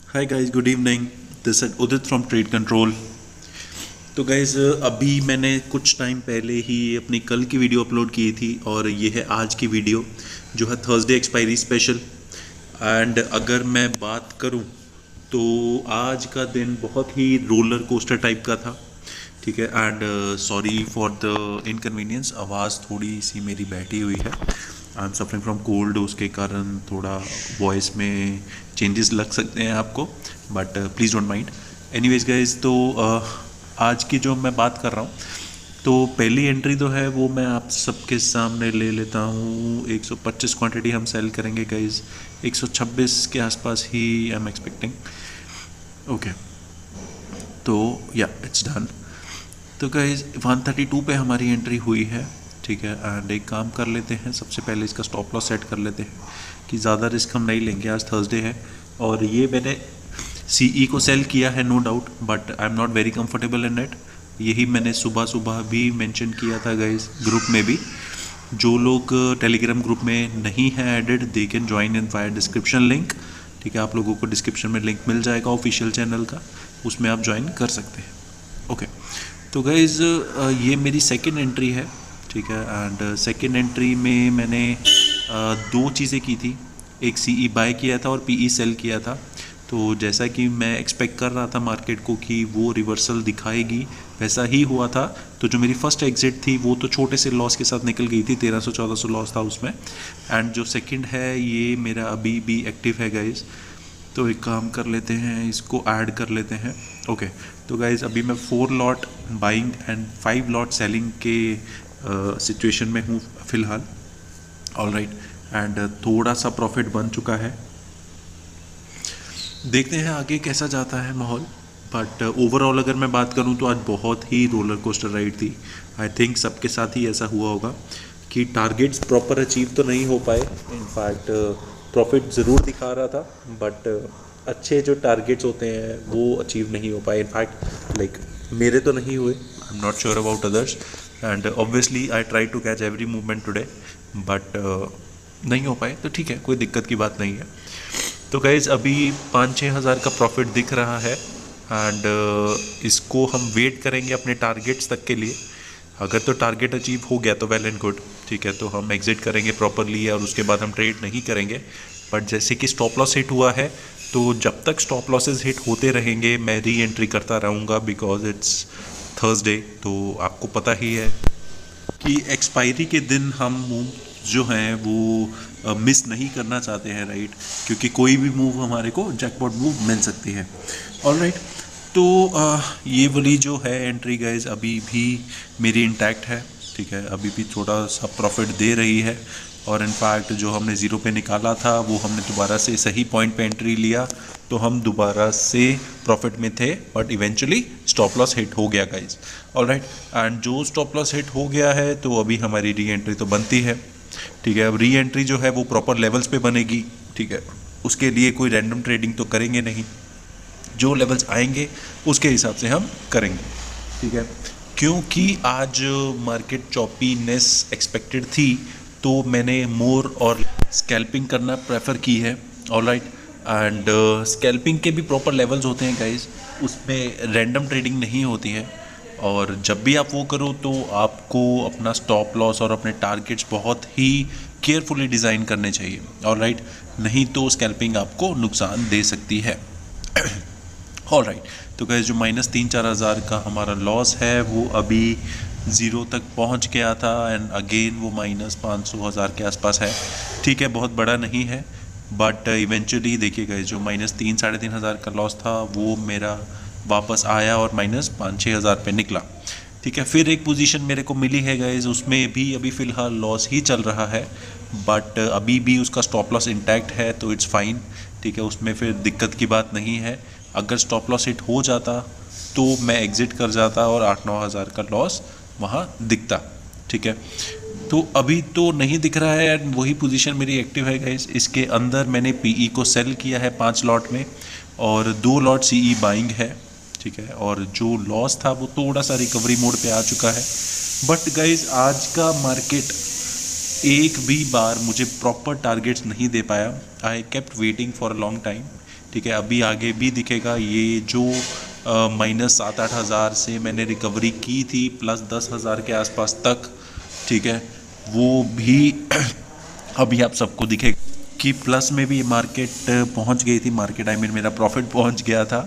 Hi guys, good evening. This is Udit from trade control. तो guys, अभी मैंने कुछ टाइम पहले ही अपनी कल की वीडियो अपलोड की थी और ये है आज की वीडियो जो है थर्सडे एक्सपायरी स्पेशल। एंड अगर मैं बात करूं तो आज का दिन बहुत ही रोलर कोस्टर टाइप का था। ठीक है। And sorry for the inconvenience, आवाज़ थोड़ी सी मेरी बैठी हुई है। I am suffering from cold, उसके कारण थोड़ा वॉइस में चेंजेस लग सकते हैं आपको, but please don't mind. Anyways guys, तो आज की जो मैं बात कर रहा हूँ, तो पहली एंट्री तो है वो मैं आप सबके सामने ले लेता हूँ। 125 क्वांटिटी हम सेल करेंगे गाइज। 126 के आसपास ही आई एम एक्सपेक्टिंग। ओके, तो या इट्स डन। तो गाइज 132 पे हमारी एंट्री हुई है। ठीक है। एंड एक काम कर लेते हैं, सबसे पहले इसका स्टॉप लॉस सेट कर लेते हैं कि ज़्यादा रिस्क हम नहीं लेंगे। आज थर्सडे है और ये मैंने सीई को सेल किया है, no doubt, but I am not very comfortable in it. यही मैंने सुबह सुबह भी मेंशन किया था गाइज ग्रुप में भी। जो लोग टेलीग्राम ग्रुप में नहीं है added, they can join in via description link. ठीक है, आप लोगों को डिस्क्रिप्शन में लिंक मिल जाएगा ऑफिशियल चैनल का, उसमें आप ज्वाइन कर सकते हैं। ओके, तो गाइज ये मेरी सेकंड एंट्री है। ठीक है। एंड सेकंड एंट्री में मैंने दो चीज़ें की थी। एक सीई बाय किया था और पीई सेल किया था। तो जैसा कि मैं एक्सपेक्ट कर रहा था मार्केट को कि वो रिवर्सल दिखाएगी, वैसा ही हुआ था। तो जो मेरी फर्स्ट एग्जिट थी वो तो छोटे से लॉस के साथ निकल गई थी, 1300-1400 लॉस था उसमें। एंड जो सेकंड है ये मेरा अभी भी एक्टिव है गाइज। तो एक काम कर लेते हैं, इसको ऐड कर लेते हैं। ओके, तो गाइज अभी मैं 4 lot buying and 5 lot selling के सिचुएशन में हूँ फ़िलहाल। All right. एंड थोड़ा सा प्रॉफिट बन चुका है। देखते हैं आगे कैसा जाता है माहौल। बट ओवरऑल अगर मैं बात करूं तो आज बहुत ही रोलर कोस्टर राइड थी। आई थिंक सबके साथ ही ऐसा हुआ होगा कि टारगेट्स प्रॉपर अचीव तो नहीं हो पाए। इनफैक्ट प्रॉफिट ज़रूर दिखा रहा था, बट अच्छे जो टारगेट्स होते हैं वो अचीव नहीं हो पाए। इनफैक्ट लाइक मेरे तो नहीं हुए, I am not sure about others. And obviously I try to catch every movement today, but नहीं हो पाए। तो ठीक है, कोई दिक्कत की बात नहीं है। तो गाइज़ अभी 5-6 हज़ार का प्रॉफिट दिख रहा है। एंड इसको हम वेट करेंगे अपने टारगेट्स तक के लिए। अगर तो टारगेट अचीव हो गया तो वेल एंड गुड। ठीक है, तो हम एग्जिट करेंगे प्रॉपरली और उसके बाद हम ट्रेड नहीं करेंगे। बट जैसे कि स्टॉप लॉस हिट हुआ है, तो जब तक स्टॉप लॉसेज हिट होते रहेंगे मैं री एंट्री करता रहूँगा, बिकॉज इट्स थर्सडे। तो आपको पता ही है कि एक्सपायरी के दिन हम मूव जो हैं वो मिस नहीं करना चाहते हैं, राइट। क्योंकि कोई भी मूव हमारे को जैकपॉट मूव मिल सकती है। All right. तो ये वाली जो है एंट्री गाइज अभी भी मेरी इंटैक्ट है। ठीक है, अभी भी थोड़ा सा प्रॉफिट दे रही है। और इनफैक्ट जो हमने ज़ीरो पे निकाला था वो हमने दोबारा से सही पॉइंट पे एंट्री लिया, तो हम दोबारा से प्रॉफिट में थे। But eventually stop loss hit हो गया गाइज। All right. एंड जो स्टॉप लॉस हिट हो गया है तो अभी हमारी री एंट्री तो बनती है। ठीक है, अब री एंट्री जो है वो प्रॉपर लेवल्स पे बनेगी। ठीक है, उसके लिए कोई रैंडम ट्रेडिंग तो करेंगे नहीं, जो लेवल्स आएंगे उसके हिसाब से हम करेंगे। ठीक है, क्योंकि आज मार्केट चॉपीनेस एक्सपेक्टेड थी तो मैंने मोर और स्कैल्पिंग करना प्रेफर की है। All right. एंड स्कैल्पिंग के भी प्रॉपर लेवल्स होते हैं गाइज, उसमें रैंडम ट्रेडिंग नहीं होती है। और जब भी आप वो करो तो आपको अपना स्टॉप लॉस और अपने टारगेट्स बहुत ही केयरफुली डिज़ाइन करने चाहिए। ऑल राइट, नहीं तो स्कैल्पिंग आपको नुकसान दे सकती है। All right. तो गाइस जो -3-4 हज़ार का हमारा लॉस है वो अभी ज़ीरो तक पहुंच गया था। एंड अगेन वो -500-1000 के आसपास है। ठीक है, बहुत बड़ा नहीं है, बट इवेंचुअली देखिए गाइस जो -3-3.5 हज़ार का लॉस था वो मेरा वापस आया और -5-6 हज़ार पे निकला। ठीक है, फिर एक पोजीशन मेरे को मिली है गाइस, उसमें भी अभी फ़िलहाल लॉस ही चल रहा है, बट अभी भी उसका स्टॉप लॉस इंटैक्ट है, तो इट्स फाइन। ठीक है, उसमें फिर दिक्कत की बात नहीं है। अगर स्टॉप लॉस हिट हो जाता तो मैं एग्ज़िट कर जाता और 8-9 हज़ार का लॉस वहाँ दिखता। ठीक है, तो अभी तो नहीं दिख रहा है एंड वही पोजीशन मेरी एक्टिव है गाइस। इसके अंदर मैंने पीई को सेल किया है 5 लॉट में और 2 लॉट सीई बाइंग है। ठीक है, और जो लॉस था वो थोड़ा सा रिकवरी मोड पे आ चुका है। बट गाइस आज का मार्केट एक भी बार मुझे प्रॉपर टारगेट्स नहीं दे पाया। I kept waiting for a long time ठीक है। अभी आगे भी दिखेगा, ये जो -7-8 हज़ार से मैंने रिकवरी की थी प्लस 10 हज़ार के आसपास तक, ठीक है, वो भी अभी आप सबको दिखेगा कि प्लस में भी मार्केट पहुंच गई थी, मार्केट आई मीन मेरा प्रॉफिट पहुंच गया था,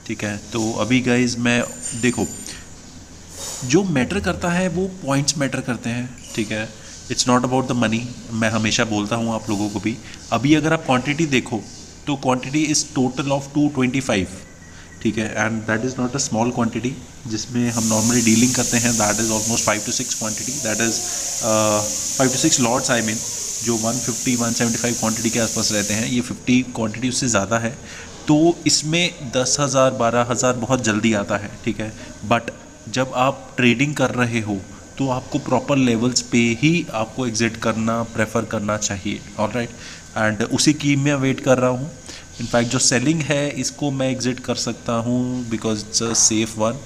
ठीक है। तो अभी गाइज मैं देखो, जो मैटर करता है वो पॉइंट्स मैटर करते हैं, ठीक है। It's not about the money, मैं हमेशा बोलता हूँ आप लोगों को भी। अभी अगर आप क्वांटिटी देखो तो क्वांटिटी इज़ टोटल ऑफ 225, ठीक है, and that is not a small quantity जिसमें हम नॉर्मली डीलिंग करते हैं। That is almost 5 to 6 quantity, that is 5 to 6 lots I mean, जो 150-175 क्वांटिटी के आसपास रहते हैं, ये 50 क्वांटिटी उससे ज़्यादा है। तो इसमें 10,000 12,000 बहुत जल्दी आता है, ठीक है। बट जब आप ट्रेडिंग कर रहे हो तो आपको प्रॉपर लेवल्स पे ही आपको एग्जिट करना प्रेफर करना चाहिए, ऑलराइट। एंड उसी की मैं वेट कर रहा हूँ। इनफैक्ट जो सेलिंग है इसको मैं एग्जिट कर सकता हूँ because it's a safe one,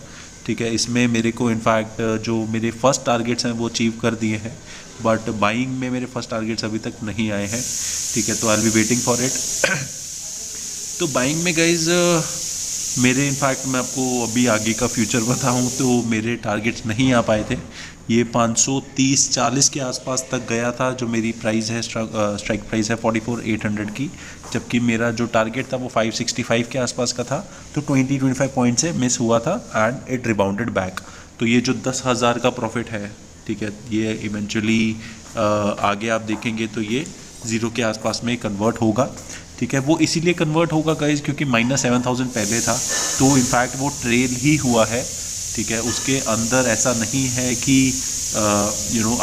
ठीक है। इसमें मेरे को इनफैक्ट जो मेरे फर्स्ट टारगेट्स हैं वो अचीव कर दिए हैं, बट बाइंग में मेरे फर्स्ट टारगेट्स अभी तक नहीं आए हैं, ठीक है। तो I will be waiting for it. तो बाइंग में गाइज मेरे इनफैक्ट मैं आपको अभी आगे का फ्यूचर बताऊं तो मेरे टारगेट्स नहीं आ पाए थे। ये 530-40 के आसपास तक गया था, जो मेरी प्राइस है स्ट्राइक प्राइस है 44,800 की, जबकि मेरा जो टारगेट था वो 565 के आसपास का था। तो 20-25 पॉइंट से मिस हुआ था एंड इट रिबाउंडेड बैक। तो ये जो 10,000 का प्रॉफिट है, ठीक है, ये इवेंचुअली आगे आप देखेंगे तो ये ज़ीरो के आसपास में कन्वर्ट होगा, ठीक है। वो इसीलिए कन्वर्ट होगा गाइज क्योंकि -7,000 पहले था, तो इनफैक्ट वो ट्रेल ही हुआ है, ठीक है। उसके अंदर ऐसा नहीं है कि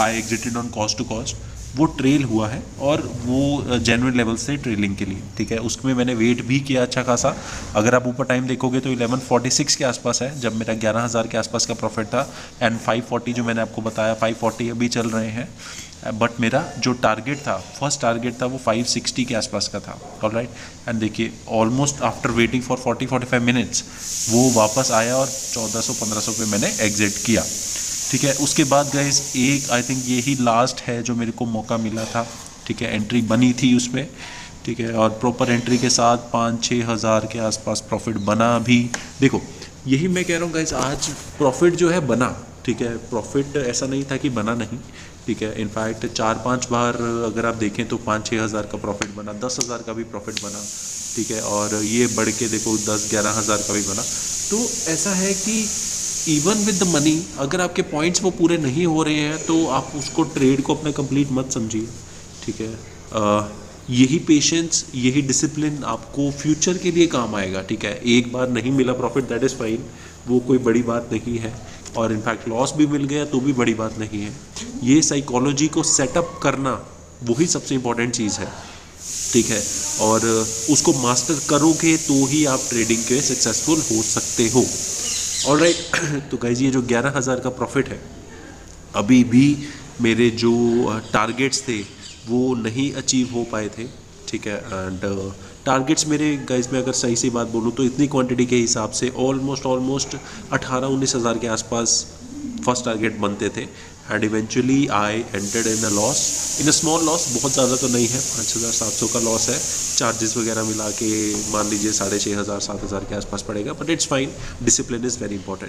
I exited on cost to cost, वो ट्रेल हुआ है और वो जेन्युइन लेवल से ट्रेलिंग के लिए, ठीक है। उसमें मैंने वेट भी किया अच्छा खासा। अगर आप ऊपर टाइम देखोगे तो 1146 के आसपास है जब मेरा 11,000 के आसपास का प्रॉफिट था, एंड 540 जो मैंने आपको बताया 540 अभी चल रहे हैं। बट मेरा जो टारगेट था, फर्स्ट टारगेट था, वो 560 के आसपास का था, ऑलराइट। एंड देखिए almost after waiting for 40-45 minutes वो वापस आया और 1400-1500 पे मैंने एग्जिट किया, ठीक है। उसके बाद गाइस एक आई थिंक यही लास्ट है जो मेरे को मौका मिला था, ठीक है। एंट्री बनी थी उसमें, ठीक है, और प्रॉपर एंट्री के साथ 5-6 हज़ार के आसपास प्रॉफिट बना भी। देखो यही मैं कह रहा हूँ गाइस, आज प्रॉफिट जो है बना, ठीक है। प्रॉफिट ऐसा नहीं था कि बना नहीं, ठीक है। इनफैक्ट 4-5 बार अगर आप देखें तो 5-6 हज़ार का प्रॉफिट बना, 10,000 का भी प्रॉफिट बना, ठीक है। और ये बढ़ के देखो 10-11 हज़ार का भी बना। तो ऐसा है कि इवन विद द मनी अगर आपके पॉइंट्स वो पूरे नहीं हो रहे हैं तो आप उसको ट्रेड को अपना कंप्लीट मत समझिए, ठीक है। यही पेशेंस, यही डिसिप्लिन आपको फ्यूचर के लिए काम आएगा, ठीक है। एक बार नहीं मिला प्रॉफिट दैट इज़ फाइन, वो कोई बड़ी बात नहीं है, और इनफैक्ट लॉस भी मिल गया तो भी बड़ी बात नहीं है। ये साइकोलॉजी को सेटअप करना वही सबसे इम्पॉर्टेंट चीज़ है, ठीक है। और उसको मास्टर करोगे तो ही आप ट्रेडिंग के सक्सेसफुल हो सकते हो, ऑलराइट। तो गाइज ये जो 11,000 का प्रॉफिट है, अभी भी मेरे जो टारगेट्स थे वो नहीं अचीव हो पाए थे, ठीक है। एंड टारगेट्स मेरे गाइज में अगर सही सी बात बोलूँ तो इतनी क्वांटिटी के हिसाब से ऑलमोस्ट 18-19 हज़ार के आसपास फर्स्ट टारगेट बनते थे। And eventually I entered in a loss, in a small loss, बहुत ज़्यादा तो नहीं है, 5,700 का लॉस है, चार्जेस वगैरह मिला के मान लीजिए 6,500-7,000 के आसपास पड़ेगा, but it's fine. Discipline is very important.